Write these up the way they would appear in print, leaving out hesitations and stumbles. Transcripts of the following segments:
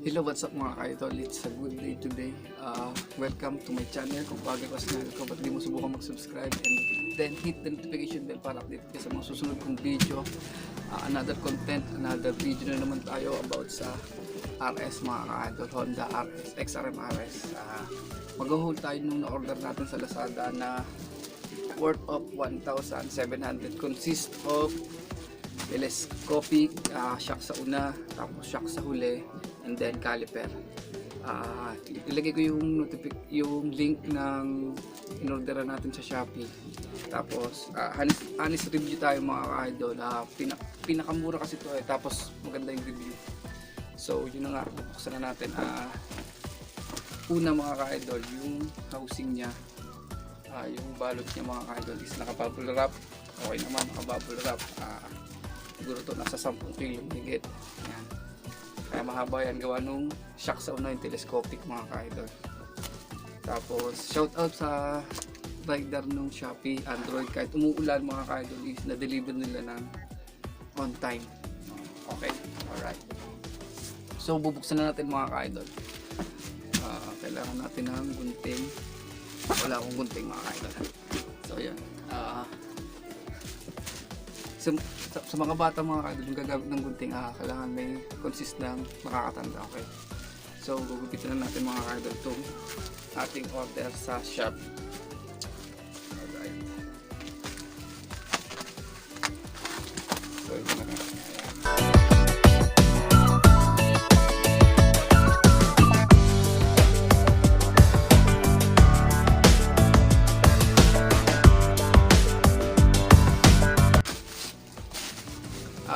Hello, what's up mga ka-idol? It's a good day today. Welcome to my channel. Kung bago ka sa channel ko, ba't di mo subukan mag-subscribe and then hit the notification bell para update ka sa mga susunod kong video. Another content, another video na naman tayo about sa RS mga ka-idol, Honda RS, XRM RS. Mag-hold tayo nung na-order natin sa Lazada na worth of 1,700. Consist of telescopic, shock sa una, tapos shock sa huli, and then caliper. Ilagay ko yung link ng in-orderan natin sa Shopee. Tapos honest review tayo mga ka-idol. Pinakamura kasi ito tapos maganda yung review. So yun na nga, buksan na natin. Una mga ka-idol, yung housing niya, yung balot niya mga ka-idol is naka-bubble wrap. Okay naman, naka-bubble wrap. Siguro ito nasa 10 kg higit. Yan. Kaya mahaba yan, gawa nung shock sa una yung telescopic mga ka-idol. Tapos shout out sa rider nung Shopee Android, kahit umuulan mga ka-idol is na-deliver nila ng on time. Okay, alright. So bubuksan na natin mga ka-idol. Kailangan natin ng gunting. Wala akong gunting mga ka-idol. So yan. Sa mga bata mga ka-idol, yung gagamit ng gunting, kailangan may consist ng makakatanda. Okay, so gugupitin na natin mga ka-idol itong ating order sa shop. Alright, so ito na natin.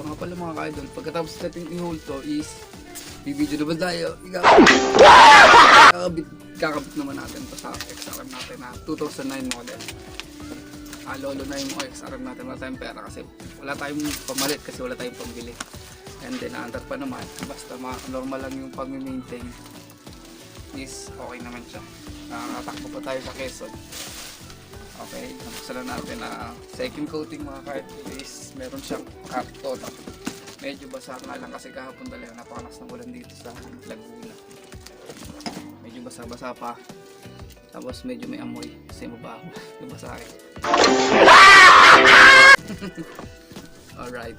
Nga pala mga ka-idol, pagkatapos natin i-hold to is bibidyo naman tayo. Kakabit naman natin ito sa XRM natin na 2009 model. Lolo na yung XRM natin, wala tayong pera kasi wala tayong pamalit kasi wala tayong pambili. And then naandar pa naman, basta normal lang yung pag-maintain is okay naman siya. Nakatakbo pa tayo sa Quezon. Okay, nabuksan na natin na second coating mga ka-idol is meron siyang karton. Medyo basa nga lang kasi kahapon talaga napakalakas ng ulan dito sa Laguna. Medyo basa-basa pa. Tapos medyo may amoy kasi mabaho. Nabasa rin. Alright.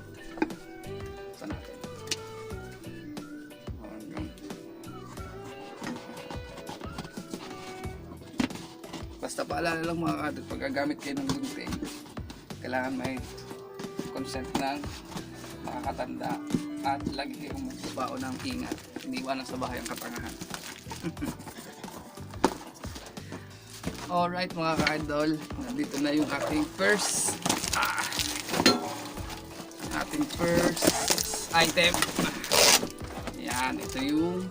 Buksan natin. Basta paalala lang mga ka-idol, pag gagamit kayo ng gunting, kailangan may consent ng makakatanda at lagi kayong magbabao ng ingat, hindi iwanan sa bahay ang katangahan. Alright mga ka-idol, nandito na yung ating first item. Yan, ito yung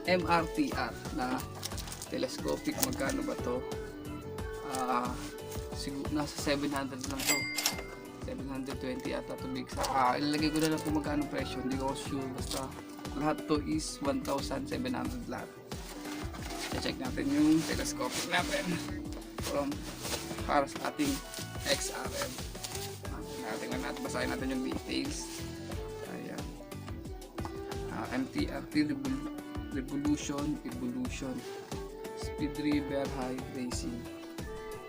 MRTR na telescopic. Magkano ba to? Siguro nasa 700 lang to, 720 ata to big sa. Ilalagay ko na lang kung magkano presyo, hindi ko sure, basta lahat to is 1,700 lahat. I-check natin yung telescopic natin para sa ating XRM. Tingnan natin, basahin natin yung details. Ayan. MTRT Revolution Speed River High Racing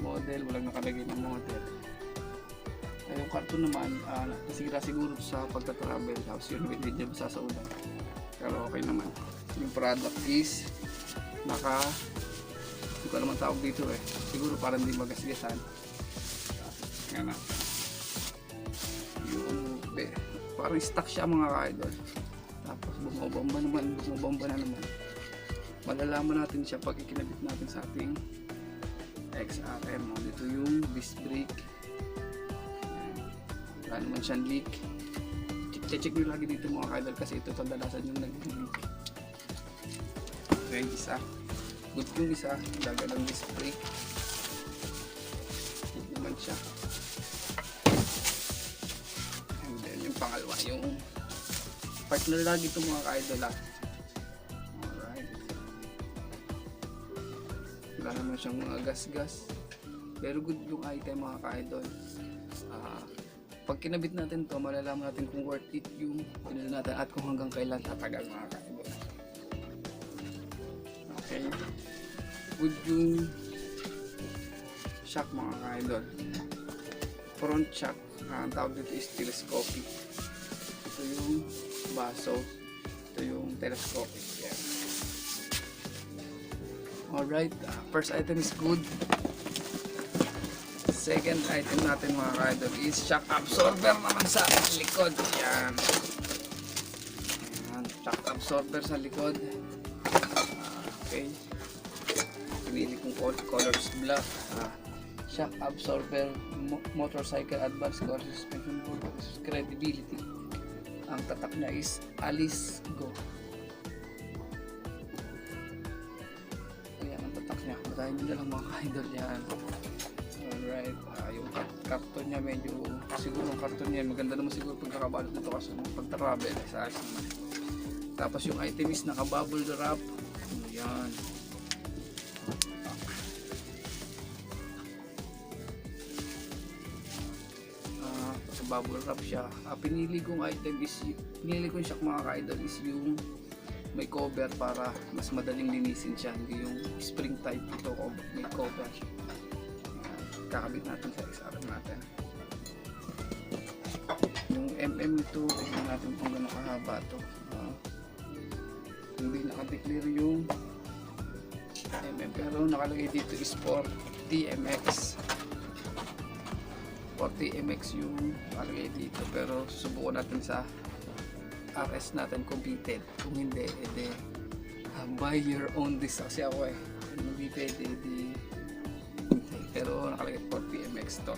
model, walang nakalagay ng model. Yung karton naman, nasira siguro sa pagta-travel, tapos yun, hindi niya basa sa ulan, pero okay naman. Yung product is hindi ko naman tawag dito siguro para hindi magasgasan. Yan na yung parang stock siya mga ka-idol. Tapos bumabamba na naman. Malalaman natin siya pag ikinabit natin sa ating XRM. Dito yung disc brake. Wala naman siyang leak. Check nyo lagi dito mga ka-idol kasi ito kadalasan yung nag-leak. Okay, isa. Good yung isa. Daga ng disc brake. Good naman siya. And then yung pangalawa, yung partner lagi ito mga ka-idol. Alright. Wala naman siyang mga gas-gas. Pero good yung item mga ka-idol. pag kinabit natin to, malalaman natin kung worth it yung pinili natin at kung hanggang kailan tatagal mga ka-idol. Okay, good yung shock mga ka-idol. Front shock, ang tawag dito is telescopic. Ito yung baso, ito yung telescopic. Yeah. Alright, first item is good. Second item natin mga ka-idol is shock absorber naman sa likod. Yan. Ayan, shock absorber sa likod. Okay. Pinili kong colors black. Shock absorber, motorcycle advanced core suspension board, credibility. Ang tatak niya is Alice Go. Ayan ang tatak niya. Basahin nyo na lang mga ka-idol yan. Alright, yung karton niya medyo, siguro yung karton niya maganda naman siguro pagkakabalot nito kasi pag-travel sa asin. Tapos yung item is naka-bubble wrap. Ayan. Bubble wrap siya. Pinili kong item is, pinili kong shock mga ka-idol is yung may cover para mas madaling linisin siya, hindi yung spring type. Ito may cover. Kakabit natin sa XRM natin. Yung nito, tignan natin kung gano'ng kahaba ito. Hindi nakadeclare yung pero nakalagay dito is 40mx. 40mx yung nakalagay dito, pero subukan natin sa RS natin completed. Kung hindi, edi buy your own disc kasi ako hindi pwede, edi pero nakalagay 40mx to.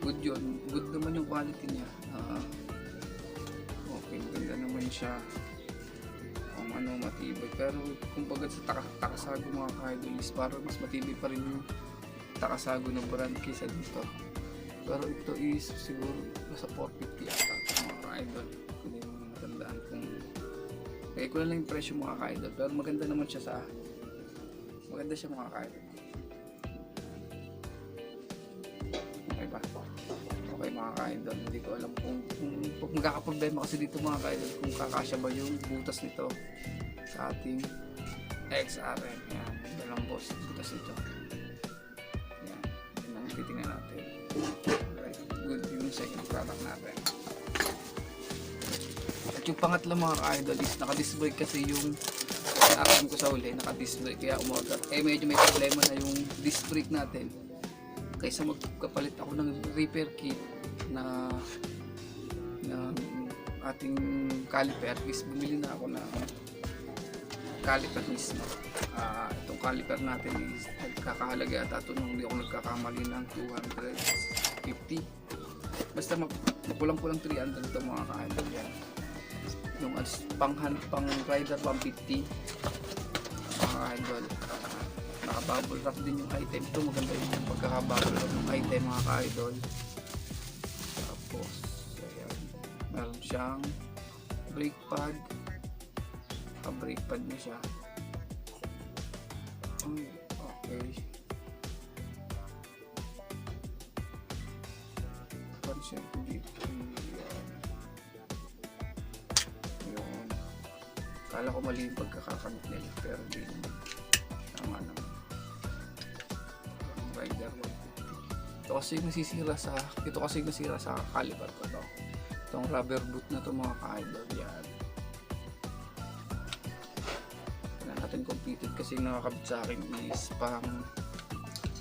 Good yun, good naman yung quality niya. Okay, ganda naman siya, kung matibay, pero kumbaga sa takasago mga ka-idol is parang mas matibay pa rin yung takasago ng brand kaysa dito, pero ito is siguro nasa 450 ata mga ka-idol, kung hindi mo matandaan kung kaya ko lang yung presyo mga ka-idol, pero maganda naman siya maganda siya mga ka-idol. Okay ba? Okay mga ka-idol, hindi ko alam kung magkakaproblema kasi dito mga ka-idol kung kakasya ba yung butas nito sa ating XRM. Yan, dalang boss butas nito. Titingnan natin. Right. Good yung second product natin. At yung pangatlo mga ka-idol is naka-disc brake kasi yung action ko sa uli, naka-disc brake kaya umorder. Medyo may problema na yung disc brake natin. Kaysa magkapalit ako ng repair kit na ating caliper, is bumili na ako ng caliper mismo. Itong caliper natin is nagkakahalaga ata ito nung hindi ako nagkakamali ng 250. Basta mapulang-pulang 300 ito mga ka-idol yan. Yung pang rider 150 mga ka-idol. Naka-bubble wrap din yung item ito. Maganda yung pagkaka-bubble wrap ng item mga ka-idol. Tapos ayan, meron siyang brake pad. Brake pad na siya. Okay. Consent dito. Yun. Kala ko mali yung pagkakakamit nila, pero hindi naman. Tama naman. Rider 150. Ito kasi nasira sa caliper ko to. Itong rubber boot na to mga ka-idol. Yan. Completed kasi yung nakakabit sa akin is pang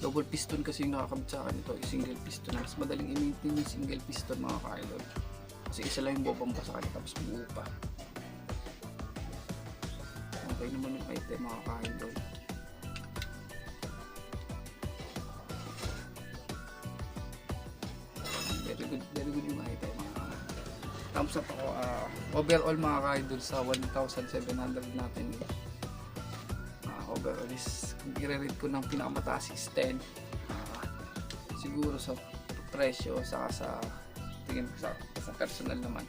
double piston kasi yung nakakabit sa akin. Ito is single piston. Mas madaling i-maintain yung single piston mga ka-idol kasi isa lang yung bobang pa sa kanya tapos buo pa. Okay naman yung item mga ka-idol. Very good yung item mga ka-idol. Thumbs up ako. Overall mga ka-idol sa 1,700 natin overall is kung i-rate ko ng pinakamataas is 10. Siguro sa presyo sa tingin ko sa personal naman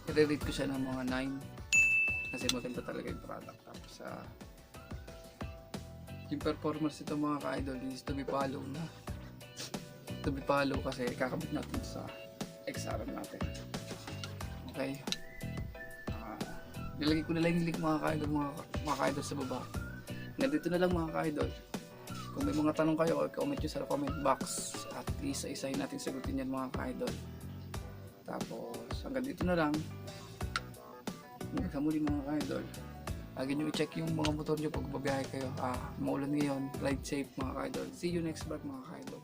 i-rate ko siya ng mga 9 kasi maganda talaga yung product. Tapos yung performance nito mga ka-idol is to be follow na to be follow kasi kakabit natin sa XRM natin. Okay. Nilagay ko na lang yung link mga ka-idol, mga ka-idol sa baba. Nandito na lang mga ka-idol. Kung may mga tanong kayo, comment nyo sa comment box at isa-isahin natin sagutin yan mga ka-idol. Tapos hanggang dito na lang. Hanggang sa muli mga ka-idol. Lagi nyo i-check yung mga motor nyo pag babiyahe kayo. Maulan ngayon, ride safe mga ka-idol. See you next vlog mga ka-idol.